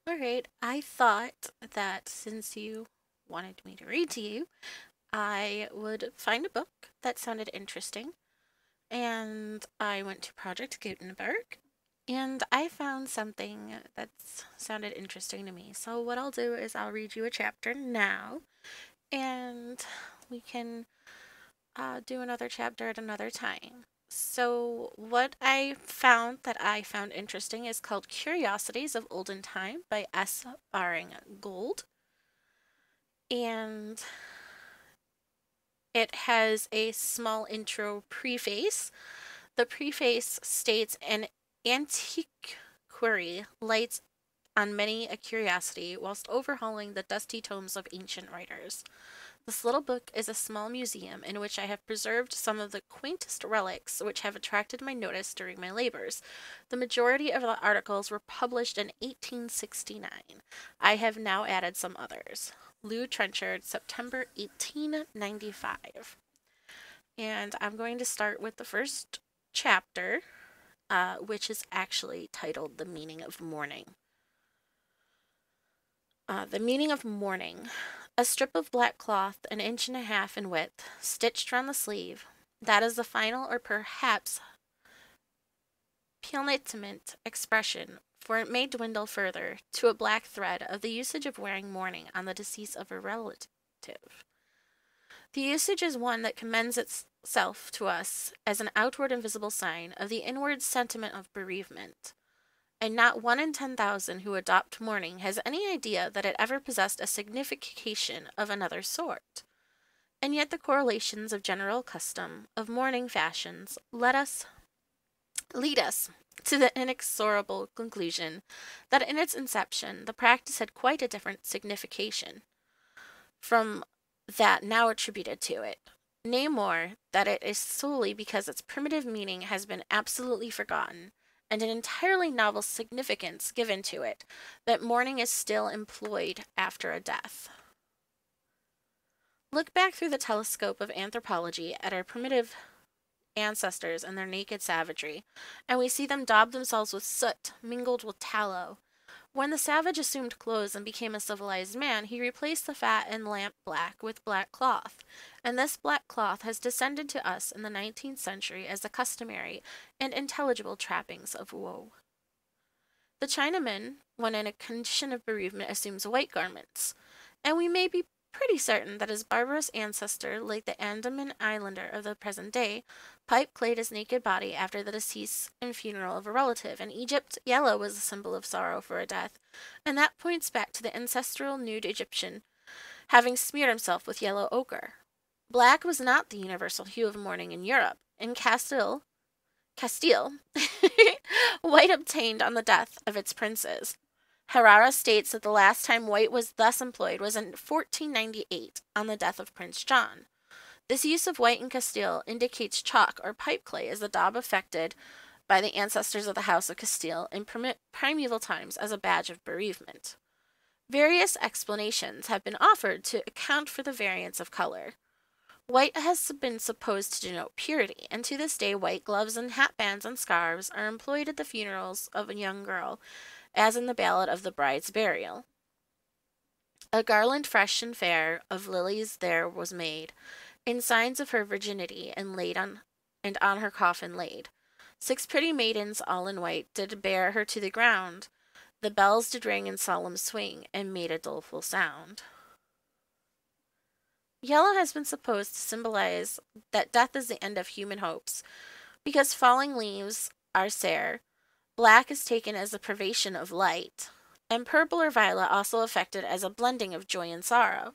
All right, I thought that since you wanted me to read to you, I would find a book that sounded interesting. And I went to Project Gutenberg and I found something that sounded interesting to me. So, what I'll do is I'll read you a chapter now and we can do another chapter at another time. So, what I found interesting is called Curiosities of Olden Time by S. Baring-Gould. And it has a small intro preface. The preface states an antiquary lights on many a curiosity whilst overhauling the dusty tomes of ancient writers. This little book is a small museum in which I have preserved some of the quaintest relics which have attracted my notice during my labors. The majority of the articles were published in 1869. I have now added some others. Lou Trenchard, September 1895. And I'm going to start with the first chapter, which is actually titled The Meaning of Mourning. The meaning of mourning. A strip of black cloth, an inch and a half in width, stitched round the sleeve. That is the final or perhaps penultimate expression, for it may dwindle further to a black thread of the usage of wearing mourning on the decease of a relative. The usage is one that commends itself to us as an outward and visible sign of the inward sentiment of bereavement, and not 1 in 10,000 who adopt mourning has any idea that it ever possessed a signification of another sort. And yet the correlations of general custom, of mourning fashions, lead us to the inexorable conclusion that in its inception the practice had quite a different signification from that now attributed to it. Nay more, that it is solely because its primitive meaning has been absolutely forgotten, and an entirely novel significance given to it, that mourning is still employed after a death. Look back through the telescope of anthropology at our primitive ancestors and their naked savagery, and we see them daub themselves with soot mingled with tallow. When the savage assumed clothes and became a civilized man, he replaced the fat and lamp black with black cloth, and this black cloth has descended to us in the 19th century as the customary and intelligible trappings of woe. The Chinaman, when in a condition of bereavement, assumes white garments, and we may be pretty certain that his barbarous ancestor, like the Andaman Islander of the present day, pipe-clayed his naked body after the decease and funeral of a relative. In Egypt, yellow was a symbol of sorrow for a death, and that points back to the ancestral nude Egyptian having smeared himself with yellow ochre. Black was not the universal hue of mourning in Europe. In Castile, white obtained on the death of its princes. Herrera states that the last time white was thus employed was in 1498, on the death of Prince John. This use of white in Castile indicates chalk or pipe clay as the daub affected by the ancestors of the House of Castile in primeval times as a badge of bereavement. Various explanations have been offered to account for the variance of color. White has been supposed to denote purity, and to this day white gloves and hatbands and scarves are employed at the funerals of a young girl, as in the ballad of the bride's burial. A garland fresh and fair of lilies there was made, in signs of her virginity, and on her coffin laid. 6 pretty maidens all in white did bear her to the ground. The bells did ring in solemn swing, and made a doleful sound. Yellow has been supposed to symbolize that death is the end of human hopes, because falling leaves are sere. Black is taken as the privation of light, and purple or violet also affected as a blending of joy and sorrow.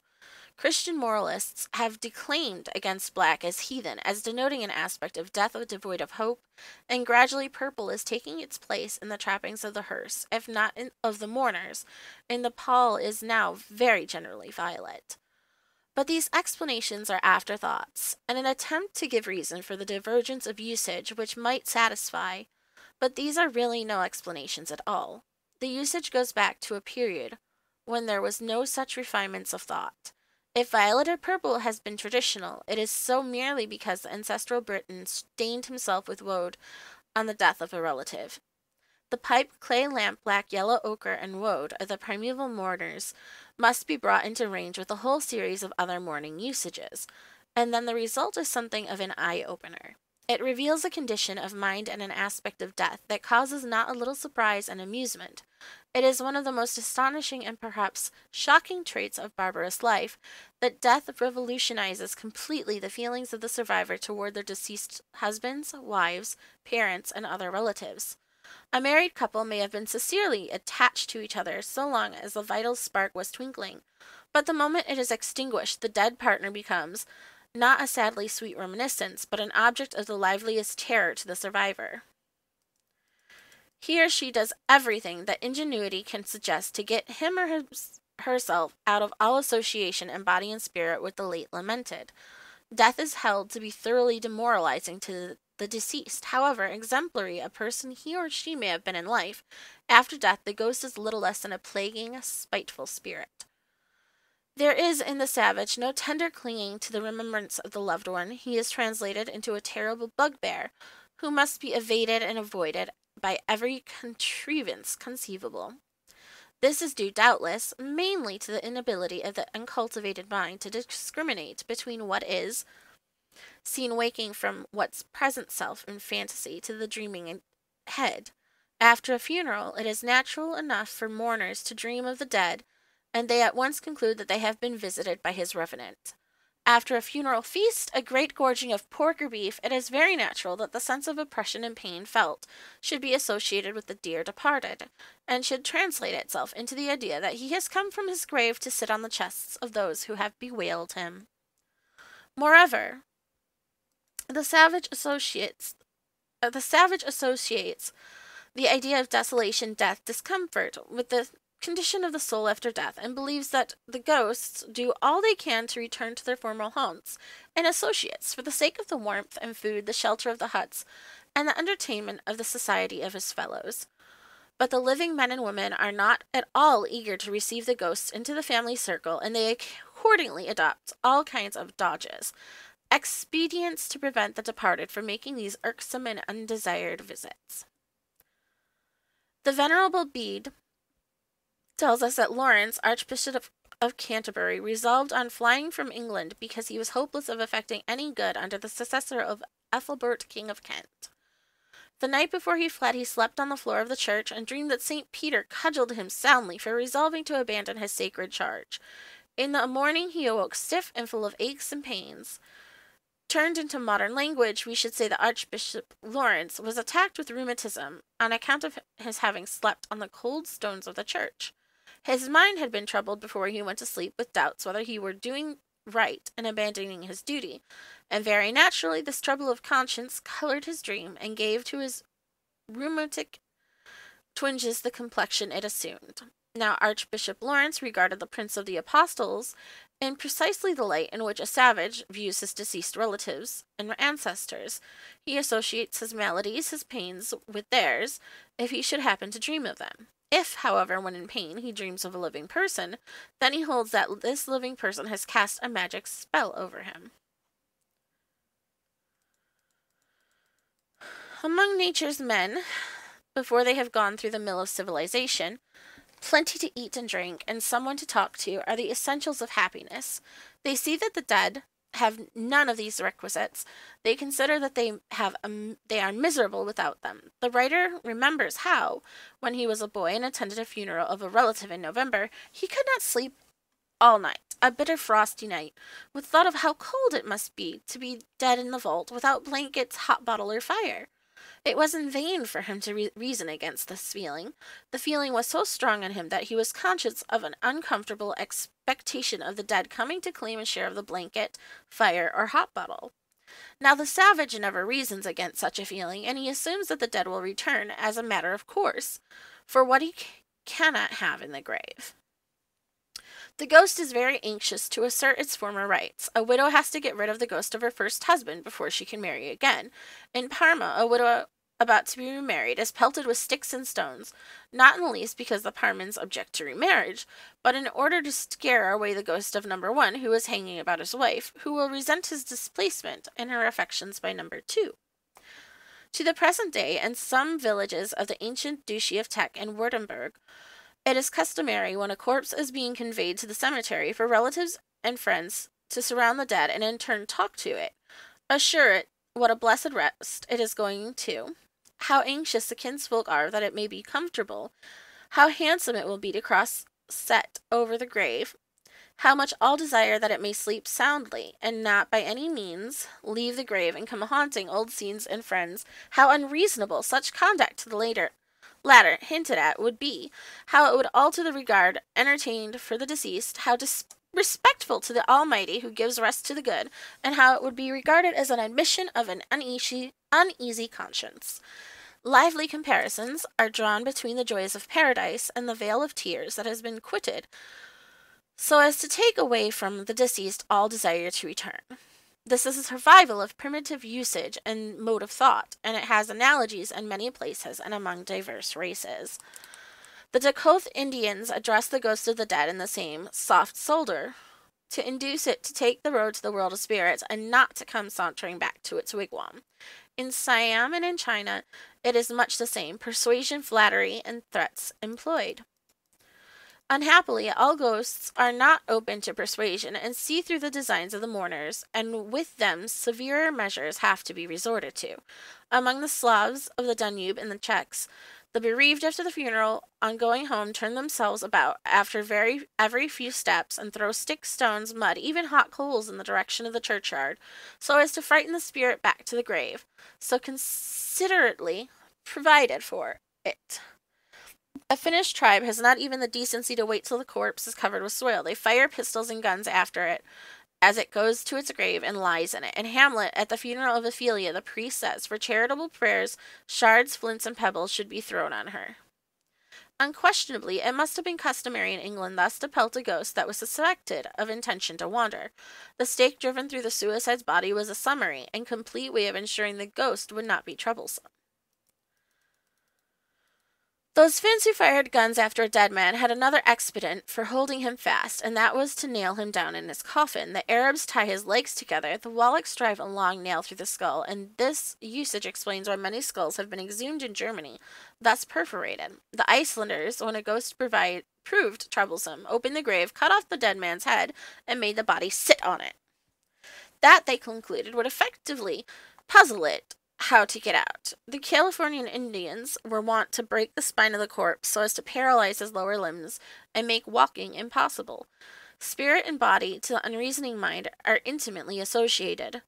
Christian moralists have declaimed against black as heathen, as denoting an aspect of death devoid of hope, and gradually purple is taking its place in the trappings of the hearse, if not of the mourners, and the pall is now very generally violet. But these explanations are afterthoughts, and an attempt to give reason for the divergence of usage which might satisfy, but these are really no explanations at all. The usage goes back to a period when there was no such refinements of thought. If violet or purple has been traditional, it is so merely because the ancestral Briton stained himself with woad on the death of a relative. The pipe, clay lamp, black, yellow ochre, and woad of the primeval mourners must be brought into range with a whole series of other mourning usages, and then the result is something of an eye-opener. It reveals a condition of mind and an aspect of death that causes not a little surprise and amusement. It is one of the most astonishing and perhaps shocking traits of barbarous life that death revolutionizes completely the feelings of the survivor toward their deceased husbands, wives, parents, and other relatives. A married couple may have been sincerely attached to each other so long as the vital spark was twinkling, but the moment it is extinguished, the dead partner becomes not a sadly sweet reminiscence, but an object of the liveliest terror to the survivor. He or she does everything that ingenuity can suggest to get him or herself out of all association in body and spirit with the late lamented. Death is held to be thoroughly demoralizing to the deceased. However exemplary a person he or she may have been in life, after death the ghost is little less than a plaguing, spiteful spirit. There is in the savage no tender clinging to the remembrance of the loved one. He is translated into a terrible bugbear, who must be evaded and avoided by every contrivance conceivable. This is due, doubtless, mainly to the inability of the uncultivated mind to discriminate between what is seen waking from one's present self in fantasy to the dreaming head. After a funeral, it is natural enough for mourners to dream of the dead, and they at once conclude that they have been visited by his revenant. After a funeral feast, a great gorging of pork or beef, it is very natural that the sense of oppression and pain felt should be associated with the dear departed, and should translate itself into the idea that he has come from his grave to sit on the chests of those who have bewailed him. Moreover, the savage associates the idea of desolation, death, discomfort with the condition of the soul after death, and believes that the ghosts do all they can to return to their former haunts and associates for the sake of the warmth and food, the shelter of the huts, and the entertainment of the society of his fellows. But the living men and women are not at all eager to receive the ghosts into the family circle, and they accordingly adopt all kinds of dodges, expedients to prevent the departed from making these irksome and undesired visits. The Venerable Bede tells us that Lawrence, Archbishop of Canterbury, resolved on flying from England because he was hopeless of effecting any good under the successor of Ethelbert, King of Kent. The night before he fled, he slept on the floor of the church and dreamed that St. Peter cudgelled him soundly for resolving to abandon his sacred charge. In the morning he awoke stiff and full of aches and pains. Turned into modern language, we should say that Archbishop Lawrence was attacked with rheumatism on account of his having slept on the cold stones of the church. His mind had been troubled before he went to sleep with doubts whether he were doing right in abandoning his duty, and very naturally this trouble of conscience colored his dream and gave to his rheumatic twinges the complexion it assumed. Now Archbishop Lawrence regarded the Prince of the Apostles in precisely the light in which a savage views his deceased relatives and ancestors. He associates his maladies, his pains, with theirs, if he should happen to dream of them. If, however, when in pain, he dreams of a living person, then he holds that this living person has cast a magic spell over him. Among nature's men, before they have gone through the mill of civilization, plenty to eat and drink, and someone to talk to are the essentials of happiness. They see that the dead have none of these requisites. They consider that they are miserable without them. The writer remembers how, when he was a boy and attended a funeral of a relative in November, he could not sleep all night, a bitter frosty night, with thought of how cold it must be to be dead in the vault without blankets, hot bottle, or fire. It was in vain for him to reason against this feeling. The feeling was so strong in him that he was conscious of an uncomfortable expectation of the dead coming to claim a share of the blanket, fire, or hot bottle. Now the savage never reasons against such a feeling, and he assumes that the dead will return as a matter of course, for what he cannot have in the grave. The ghost is very anxious to assert its former rights. A widow has to get rid of the ghost of her first husband before she can marry again. In Parma, a widow about to be remarried is pelted with sticks and stones, not in the least because the Parmans object to remarriage, but in order to scare away the ghost of number 1, who is hanging about his wife, who will resent his displacement and her affections by number 2. To the present day, in some villages of the ancient Duchy of Teck and Württemberg, it is customary when a corpse is being conveyed to the cemetery for relatives and friends to surround the dead and in turn talk to it, assure it what a blessed rest it is going to, how anxious the kinsfolk are that it may be comfortable, how handsome it will be to cross set over the grave, how much all desire that it may sleep soundly, and not by any means leave the grave and come haunting old scenes and friends, how unreasonable such conduct to the latter hinted at would be, how it would alter the regard entertained for the deceased, how disrespectful to the Almighty who gives rest to the good, and how it would be regarded as an admission of an uneasy conscience. Lively comparisons are drawn between the joys of paradise and the vale of tears that has been quitted, so as to take away from the deceased all desire to return. This is a survival of primitive usage and mode of thought, and it has analogies in many places and among diverse races. The Dakota Indians address the ghost of the dead in the same soft solder, to induce it to take the road to the world of spirits and not to come sauntering back to its wigwam. In Siam and in China, it is much the same, persuasion, flattery, and threats employed. Unhappily, all ghosts are not open to persuasion and see through the designs of the mourners, and with them severer measures have to be resorted to. Among the Slavs of the Danube and the Czechs, the bereaved after the funeral, on going home, turn themselves about after every few steps and throw sticks, stones, mud, even hot coals in the direction of the churchyard, so as to frighten the spirit back to the grave, so considerately provided for it. A Finnish tribe has not even the decency to wait till the corpse is covered with soil. They fire pistols and guns after it as it goes to its grave and lies in it. In Hamlet, at the funeral of Ophelia, the priest says, for charitable prayers, shards, flints, and pebbles should be thrown on her. Unquestionably, it must have been customary in England thus to pelt a ghost that was suspected of intention to wander. The stake driven through the suicide's body was a summary and complete way of ensuring the ghost would not be troublesome. Those Finns who fired guns after a dead man had another expedient for holding him fast, and that was to nail him down in his coffin. The Arabs tie his legs together, the Wallachs drive a long nail through the skull, and this usage explains why many skulls have been exhumed in Germany, thus perforated. The Icelanders, when a ghost proved troublesome, opened the grave, cut off the dead man's head, and made the body sit on it. That, they concluded, would effectively puzzle it how to get out. The Californian Indians were wont to break the spine of the corpse so as to paralyze his lower limbs and make walking impossible. Spirit and body, to the unreasoning mind, are intimately associated.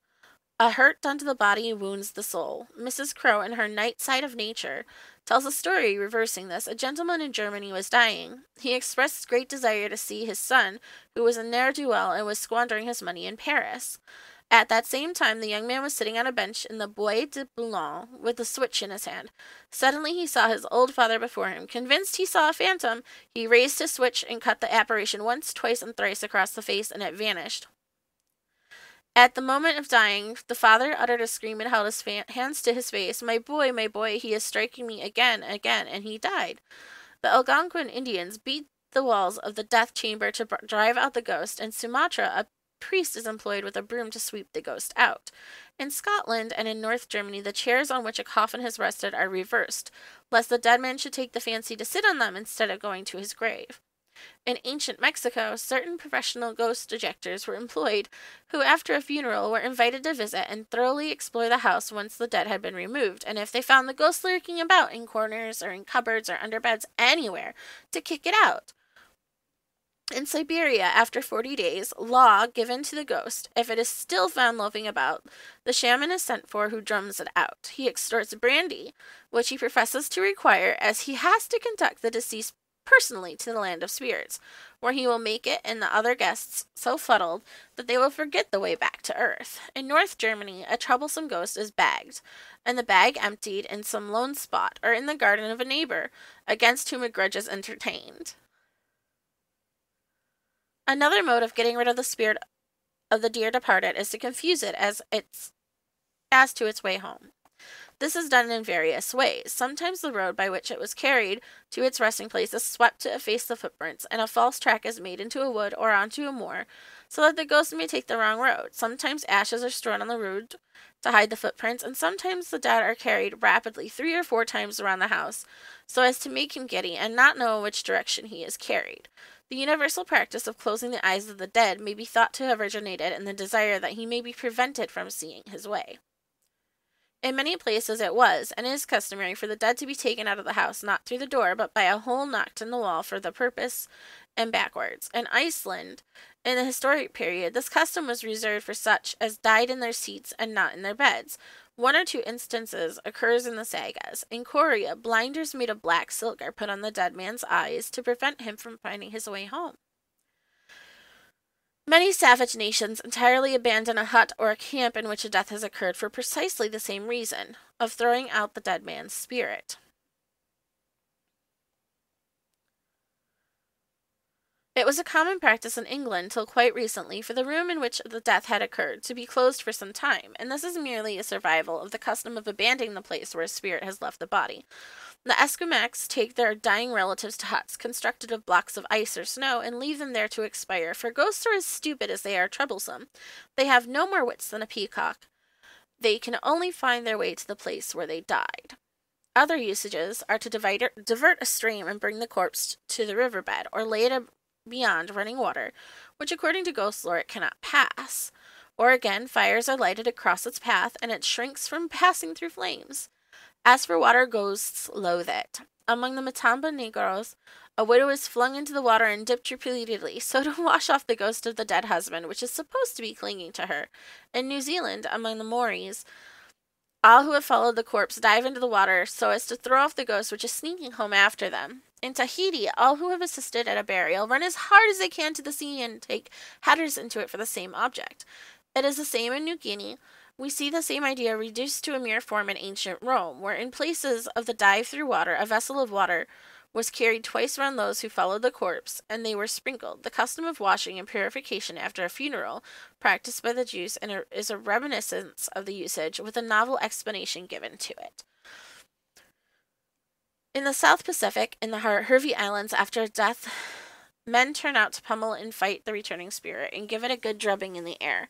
A hurt done to the body wounds the soul. Mrs. Crowe, in her Night Side of Nature, tells a story reversing this. A gentleman in Germany was dying. He expressed great desire to see his son, who was a ne'er-do-well and was squandering his money in Paris. At that same time, the young man was sitting on a bench in the Bois de Boulogne with a switch in his hand. Suddenly he saw his old father before him. Convinced he saw a phantom, he raised his switch and cut the apparition once, twice, and thrice across the face, and it vanished. At the moment of dying, the father uttered a scream and held his hands to his face. My boy, he is striking me again, and he died. The Algonquin Indians beat the walls of the death chamber to drive out the ghost. In Sumatra, a priest is employed with a broom to sweep the ghost out. In Scotland and in North Germany, the chairs on which a coffin has rested are reversed, lest the dead man should take the fancy to sit on them instead of going to his grave. In ancient Mexico, certain professional ghost ejectors were employed, who after a funeral were invited to visit and thoroughly explore the house once the dead had been removed, and if they found the ghost lurking about in corners or in cupboards or under beds anywhere, to kick it out. In Siberia, after 40 days, law given to the ghost. If it is still found loafing about, the shaman is sent for who drums it out. He extorts brandy, which he professes to require, as he has to conduct the deceased personally to the land of spirits, where he will make it and the other guests so fuddled that they will forget the way back to earth. In North Germany, a troublesome ghost is bagged, and the bag emptied in some lone spot or in the garden of a neighbor, against whom a grudge is entertained. Another mode of getting rid of the spirit of the dear departed is to confuse it as to its way home. This is done in various ways. Sometimes the road by which it was carried to its resting place is swept to efface the footprints, and a false track is made into a wood or onto a moor, so that the ghost may take the wrong road. Sometimes ashes are strewn on the road to hide the footprints, and sometimes the dead are carried rapidly 3 or 4 times around the house, so as to make him giddy and not know in which direction he is carried. The universal practice of closing the eyes of the dead may be thought to have originated in the desire that he may be prevented from seeing his way. In many places it was, and is customary for the dead to be taken out of the house, not through the door, but by a hole knocked in the wall for the purpose, and backwards. In Iceland, in the historic period, this custom was reserved for such as died in their seats and not in their beds. 1 or 2 instances occurs in the sagas. In Korea, blinders made of black silk are put on the dead man's eyes to prevent him from finding his way home. Many savage nations entirely abandon a hut or a camp in which a death has occurred for precisely the same reason, of throwing out the dead man's spirit. It was a common practice in England till quite recently for the room in which the death had occurred to be closed for some time, and this is merely a survival of the custom of abandoning the place where a spirit has left the body. The Esquimaux take their dying relatives to huts constructed of blocks of ice or snow and leave them there to expire, for ghosts are as stupid as they are troublesome. They have no more wits than a peacock. They can only find their way to the place where they died. Other usages are to divert a stream and bring the corpse to the riverbed, or lay it beyond running water, which according to ghost lore it cannot pass. Or again, fires are lighted across its path, and it shrinks from passing through flames. As for water, ghosts loathe it. Among the Matamba Negroes, a widow is flung into the water and dipped repeatedly, so to wash off the ghost of the dead husband, which is supposed to be clinging to her. In New Zealand, among the Maoris, all who have followed the corpse dive into the water so as to throw off the ghost which is sneaking home after them. In Tahiti, all who have assisted at a burial run as hard as they can to the sea and take headers into it for the same object. It is the same in New Guinea. We see the same idea reduced to a mere form in ancient Rome, where in places of the dive through water, a vessel of water was carried twice round those who followed the corpse, and they were sprinkled. The custom of washing and purification after a funeral, practiced by the Jews, is a reminiscence of the usage, with a novel explanation given to it. In the South Pacific, in the Hervey Islands, after death, men turn out to pummel and fight the returning spirit, and give it a good drubbing in the air.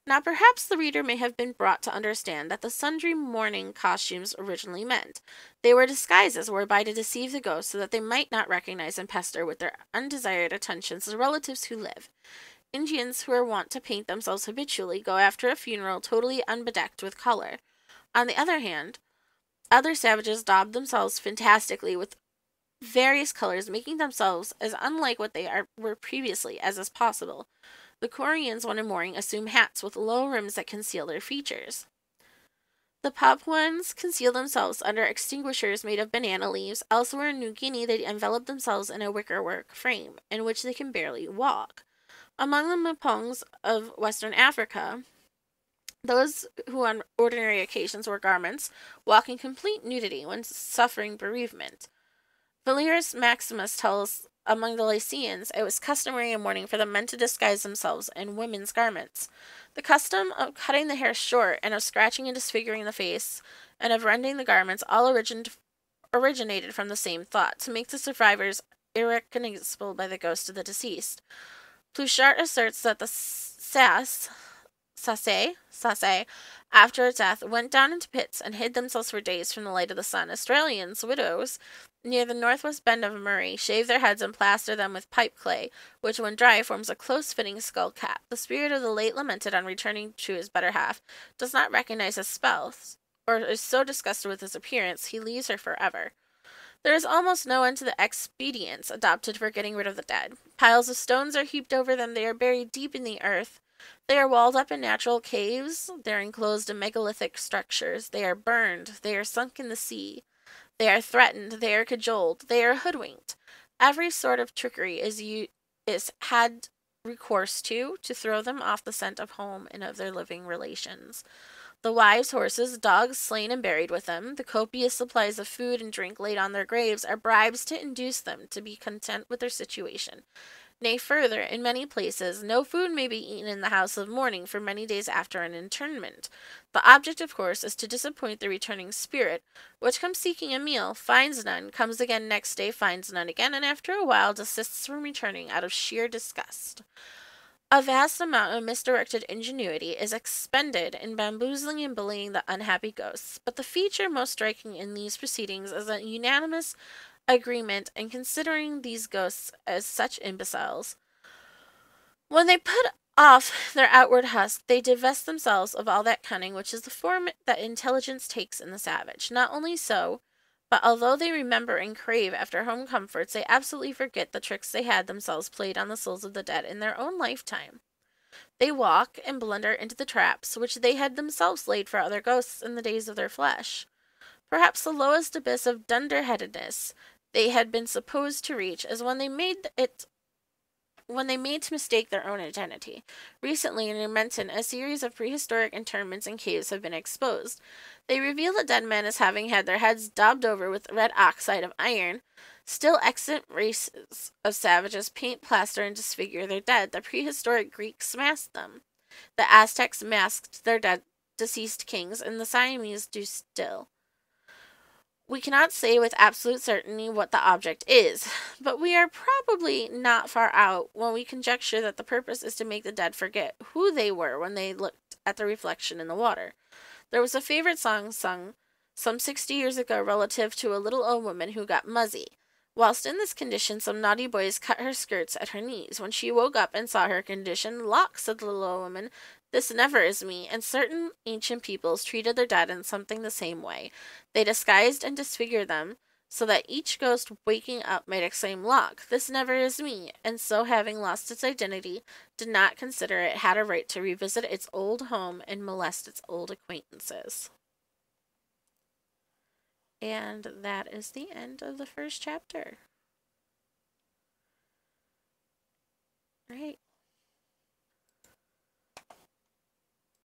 Now perhaps the reader may have been brought to understand that the sundry mourning costumes originally meant. They were disguises whereby to deceive the ghost so that they might not recognize and pester with their undesired attentions the relatives who live. Indians who are wont to paint themselves habitually go after a funeral totally unbedecked with color. On the other hand, other savages daub themselves fantastically with various colors, making themselves as unlike what they were previously as is possible. The Koreans, when in mourning, assume hats with low rims that conceal their features. The Papuans conceal themselves under extinguishers made of banana leaves. Elsewhere in New Guinea, they envelop themselves in a wickerwork frame, in which they can barely walk. Among the Mpongs of Western Africa, those who on ordinary occasions wear garments, walk in complete nudity when suffering bereavement. Valerius Maximus tells among the Lycians it was customary in mourning for the men to disguise themselves in women's garments. The custom of cutting the hair short, and of scratching and disfiguring the face, and of rending the garments all originated from the same thought, to make the survivors irrecognizable by the ghost of the deceased. Pluchart asserts that the Sasse, after its death, went down into pits and hid themselves for days from the light of the sun. Australians, widows, near the northwest bend of Murray, shave their heads and plaster them with pipe clay, which, when dry, forms a close-fitting skull cap. The spirit of the late lamented, on returning to his better half, does not recognize his spouse, or is so disgusted with his appearance, he leaves her forever. There is almost no end to the expedients adopted for getting rid of the dead. Piles of stones are heaped over them, they are buried deep in the earth, they are walled up in natural caves, they are enclosed in megalithic structures, they are burned, they are sunk in the sea, they are threatened, they are cajoled, they are hoodwinked. Every sort of trickery is had recourse to throw them off the scent of home and of their living relations. The wives, horses, dogs slain and buried with them, the copious supplies of food and drink laid on their graves, are bribes to induce them to be content with their situation. Nay, further, in many places, no food may be eaten in the house of mourning for many days after an interment. The object, of course, is to disappoint the returning spirit, which comes seeking a meal, finds none, comes again next day, finds none again, and after a while desists from returning out of sheer disgust. A vast amount of misdirected ingenuity is expended in bamboozling and bullying the unhappy ghosts, but the feature most striking in these proceedings is a unanimous agreement in considering these ghosts as such imbeciles. When they put off their outward husk, they divest themselves of all that cunning which is the form that intelligence takes in the savage. Not only so, but although they remember and crave after home comforts, they absolutely forget the tricks they had themselves played on the souls of the dead in their own lifetime. They walk and blunder into the traps which they had themselves laid for other ghosts in the days of their flesh. Perhaps the lowest abyss of dunderheadedness they had been supposed to reach is when they made to mistake their own identity. Recently, in Menton, a series of prehistoric interments and caves have been exposed. They reveal the dead men as having had their heads daubed over with red oxide of iron. Still, extant races of savages paint, plaster, and disfigure their dead. The prehistoric Greeks masked them. The Aztecs masked their dead deceased kings, and the Siamese do still. We cannot say with absolute certainty what the object is, but we are probably not far out when we conjecture that the purpose is to make the dead forget who they were when they looked at the reflection in the water. There was a favorite song sung some 60 years ago relative to a little old woman who got muzzy. Whilst in this condition, some naughty boys cut her skirts at her knees. When she woke up and saw her condition, "Lawk," said the little old woman, "this never is me." And certain ancient peoples treated their dead in something the same way. They disguised and disfigured them, so that each ghost waking up might exclaim, "Lawk, this never is me," and so, having lost its identity, did not consider it had a right to revisit its old home and molest its old acquaintances. And that is the end of the first chapter. Right.